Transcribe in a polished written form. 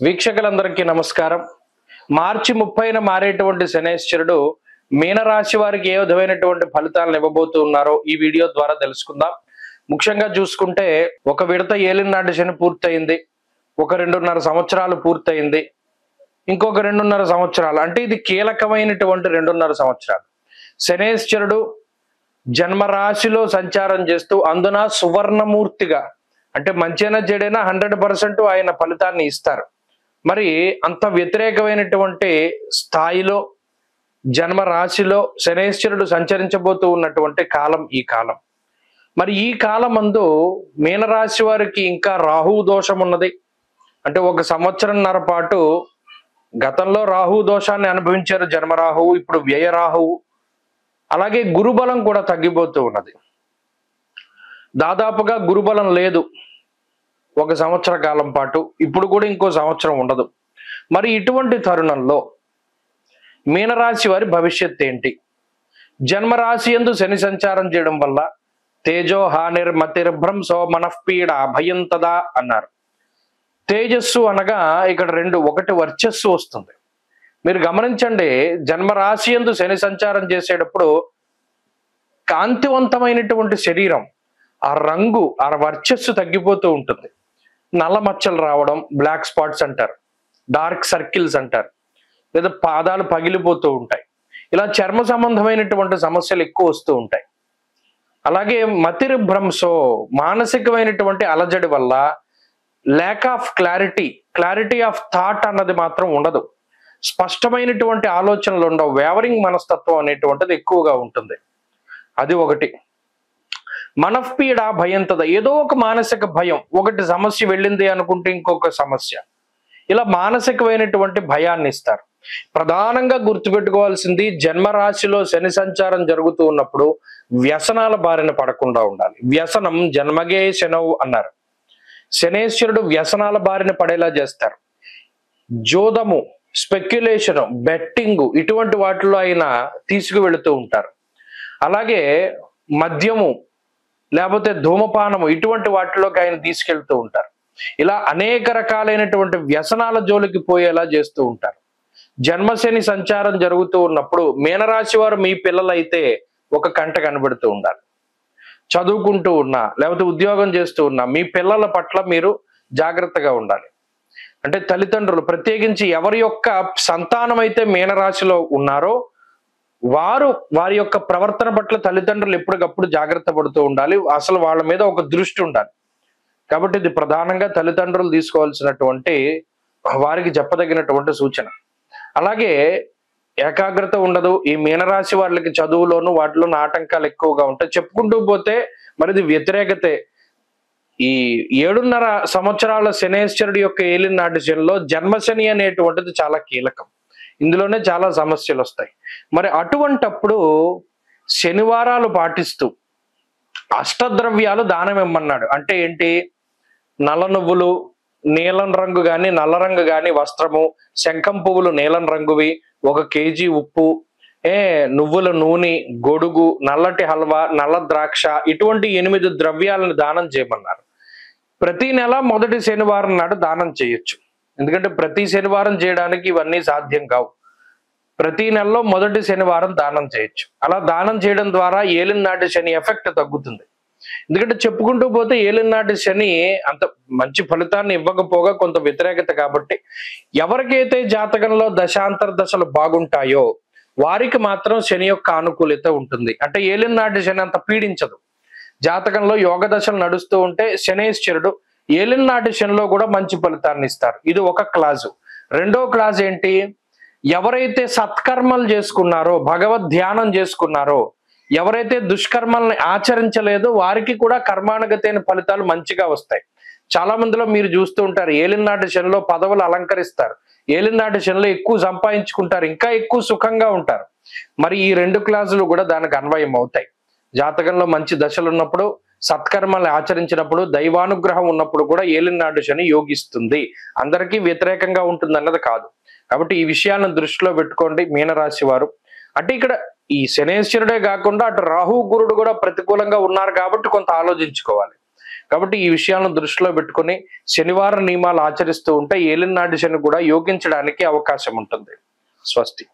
వీక్షకులందరికీ నమస్కారం. మార్చి 30న మారేటువంటి శనేశ్వరుడు మీనరాశి వారికి ఏ విధమైనటువంటి ఫలితాలను ఇవ్వబోతున్నారో ఈ వీడియో ద్వారా తెలుసుకుందాం. ముఖ్యంగా చూసుకుంటే ఒక విడత ఏలినాటి శని పూర్తయింది, ఒక 2.5 సంవత్సరాలు పూర్తయింది, ఇంకొక 2.5 సంవత్సరాలు, అంటే ఇది కీలకమైనటువంటి 2.5 సంవత్సరాలు. శనేశ్వరుడు జన్మరాశిలో సంచారం చేస్తూ అందున సువర్ణమూర్తిగా, అంటే మంచైనా చెడైనా 100% ఆయన ఫలితాన్ని ఇస్తారు. మరి అంత వ్యతిరేకమైనటువంటి స్థాయిలో జన్మరాశిలో శనేశ్వరుడు సంచరించబోతూ ఉన్నటువంటి కాలం ఈ కాలం. మరి ఈ కాలమందు మీనరాశి వారికి ఇంకా రాహువు దోషం ఉన్నది. అంటే 1 సంవత్సరంన్నర పాటు గతంలో రాహువు దోషాన్ని అనుభవించారు జన్మరాహువు, ఇప్పుడు వ్యయ రాహువు. అలాగే గురుబలం కూడా తగ్గిపోతూ ఉన్నది. దాదాపుగా గురుబలం లేదు 1 సంవత్సర కాలం పాటు, ఇప్పుడు కూడా ఇంకో సంవత్సరం ఉండదు. మరి ఇటువంటి తరుణంలో మీనరాశి వారి భవిష్యత్ ఏంటి? జన్మరాశి యందు శని సంచారం చేయడం వల్ల తేజో హానిర్మతిర్భ్రంశో మనఃపీడ భయం తదా అన్నారు. తేజస్సు అనగా ఇక్కడ 2, ఒకటి వర్చస్సు వస్తుంది. మీరు గమనించండి, జన్మరాశి యందు శని సంచారం చేసేటప్పుడు కాంతివంతమైనటువంటి శరీరం, ఆ రంగు, ఆ వర్చస్సు తగ్గిపోతూ ఉంటుంది. నల్ల మచ్చలు రావడం, బ్లాక్ స్పాట్స్ అంటారు, డార్క్ సర్కిల్స్ అంటారు, లేదా పాదాలు పగిలిపోతూ ఉంటాయి. ఇలా చర్మ సంబంధమైనటువంటి సమస్యలు ఎక్కువ వస్తూ ఉంటాయి. అలాగే మతిర్భ్రంశో, మానసికమైనటువంటి అలజడి వల్ల lack of clarity of thought అన్నది మాత్రం ఉండదు. స్పష్టమైనటువంటి ఆలోచనలు ఉండవు, వేవరింగ్ మనస్తత్వం అనేటువంటిది ఎక్కువగా ఉంటుంది. అది ఒకటి. మనఃపీడ భయంతద, ఏదో ఒక మానసిక భయం, ఒకటి సమస్య వెళ్ళింది అనుకుంటే ఇంకొక సమస్య, ఇలా మానసికమైనటువంటి భయాన్ని ఇస్తారు. ప్రధానంగా గుర్తుపెట్టుకోవాల్సింది, జన్మరాశిలో శని సంచారం జరుగుతూ ఉన్నప్పుడు వ్యసనాల బారిన పడకుండా ఉండాలి. వ్యసనం జన్మగే శనవు అన్నారు. శనేశ్వరుడు వ్యసనాల బారిన పడేలా చేస్తారు. జోదము, స్పెక్యులేషను, బెట్టింగు, ఇటువంటి వాటిలో ఆయన తీసుకువెళుతూ ఉంటారు. అలాగే మద్యము లేకపోతే ధూమపానము, ఇటువంటి వాటిలోకి ఆయన తీసుకెళ్తూ ఉంటారు. ఇలా అనేక రకాలైనటువంటి వ్యసనాల జోలికి పోయేలా చేస్తూ ఉంటారు. జన్మశని సంచారం జరుగుతూ ఉన్నప్పుడు మీనరాశి వారు మీ పిల్లలైతే ఒక కంట కనబడుతూ ఉండాలి. చదువుకుంటూ ఉన్నా లేకపోతే ఉద్యోగం చేస్తూ ఉన్నా మీ పిల్లల పట్ల మీరు జాగ్రత్తగా ఉండాలి. అంటే తల్లిదండ్రులు, ప్రత్యేకించి ఎవరి యొక్క సంతానం అయితే మీనరాశిలో ఉన్నారో వారి యొక్క ప్రవర్తన పట్ల తల్లిదండ్రులు ఎప్పటికప్పుడు జాగ్రత్త పడుతూ ఉండాలి. అసలు వాళ్ళ మీద ఒక దృష్టి ఉండాలి. కాబట్టి ఇది ప్రధానంగా తల్లిదండ్రులు తీసుకోవాల్సినటువంటి, వారికి చెప్పదగినటువంటి సూచన. అలాగే ఏకాగ్రత ఉండదు ఈ మీనరాశి వాళ్ళకి, చదువులోను వాటిలోనూ ఆటంకాలు ఎక్కువగా ఉంటాయి. చెప్పుకుంటూ పోతే మరి ఇది వ్యతిరేకతే. ఈ 7.5 సంవత్సరాల శనేశ్వరుడి యొక్క ఏలినాటి శనిలో జన్మశని అనేటువంటిది చాలా కీలకం. ఇందులోనే చాలా సమస్యలు వస్తాయి. మరి అటువంటప్పుడు శనివారాలు పాటిస్తూ అష్టద్రవ్యాలు దానం ఇమ్మన్నాడు. అంటే ఏంటి? నల్ల నువ్వులు, నీలం రంగు గాని నల్ల రంగు గాని వస్త్రము, శంఖం పువ్వులు నీలం రంగువి, 1 కేజీ ఉప్పు, నువ్వుల నూనె, గొడుగు, నల్లటి హల్వా, నల్ల ద్రాక్ష, ఇటువంటి 8 ద్రవ్యాలను దానం చేయమన్నారు. ప్రతి నెల మొదటి శనివారం నాడు దానం చేయొచ్చు. ఎందుకంటే ప్రతి శనివారం చేయడానికి ఇవన్నీ సాధ్యం కావు. ప్రతి నెలలో మొదటి శనివారం దానం చేయొచ్చు. అలా దానం చేయడం ద్వారా ఏలినాటి శని ఎఫెక్ట్ తగ్గుతుంది. ఎందుకంటే చెప్పుకుంటూ పోతే ఏలినాటి శని అంత మంచి ఫలితాన్ని ఇవ్వకపోగా కొంత వ్యతిరేకత. కాబట్టి ఎవరికైతే జాతకంలో దశాంతర దశలు బాగుంటాయో వారికి మాత్రం శని యొక్క ఆనుకూలత ఉంటుంది. అంటే ఏలినాటి శని అంత పీడించదు. జాతకంలో యోగ దశలు నడుస్తూ ఉంటే శనేశ్వరుడు ఏలినాటి శనిలో కూడా మంచి ఫలితాన్ని ఇస్తారు. ఇది ఒక క్లాసు. రెండో క్లాస్ ఏంటి? ఎవరైతే సత్కర్మలు చేసుకున్నారో, భగవద్ ధ్యానం చేసుకున్నారో, ఎవరైతే దుష్కర్మల్ని ఆచరించలేదో వారికి కూడా కర్మానుగతైన ఫలితాలు మంచిగా వస్తాయి. చాలా మందిలో మీరు చూస్తూ ఉంటారు, ఏలినాటి శనిలో పదవులు అలంకరిస్తారు, ఏలినాటి శనిలో ఎక్కువ సంపాదించుకుంటారు, ఇంకా ఎక్కువ సుఖంగా ఉంటారు. మరి ఈ 2 క్లాసులు కూడా దానికి అన్వయం అవుతాయి. జాతకంలో మంచి దశలు ఉన్నప్పుడు, సత్కర్మల్ని ఆచరించినప్పుడు, దైవానుగ్రహం ఉన్నప్పుడు కూడా ఏలినాటి శని యోగిస్తుంది. అందరికీ వ్యతిరేకంగా ఉంటుంది అన్నది కాదు. కాబట్టి ఈ విషయాలను దృష్టిలో పెట్టుకోండి మీనరాశి వారు. అంటే ఇక్కడ ఈ శనేశ్వరుడే కాకుండా అటు రాహు గురుడు కూడా ప్రతికూలంగా ఉన్నారు కాబట్టి కొంత ఆలోచించుకోవాలి. కాబట్టి ఈ విషయాలను దృష్టిలో పెట్టుకొని శనివారం నియమాలు ఆచరిస్తూ ఉంటే ఏలినాటి శని కూడా యోగించడానికి అవకాశం ఉంటుంది. స్వస్తి.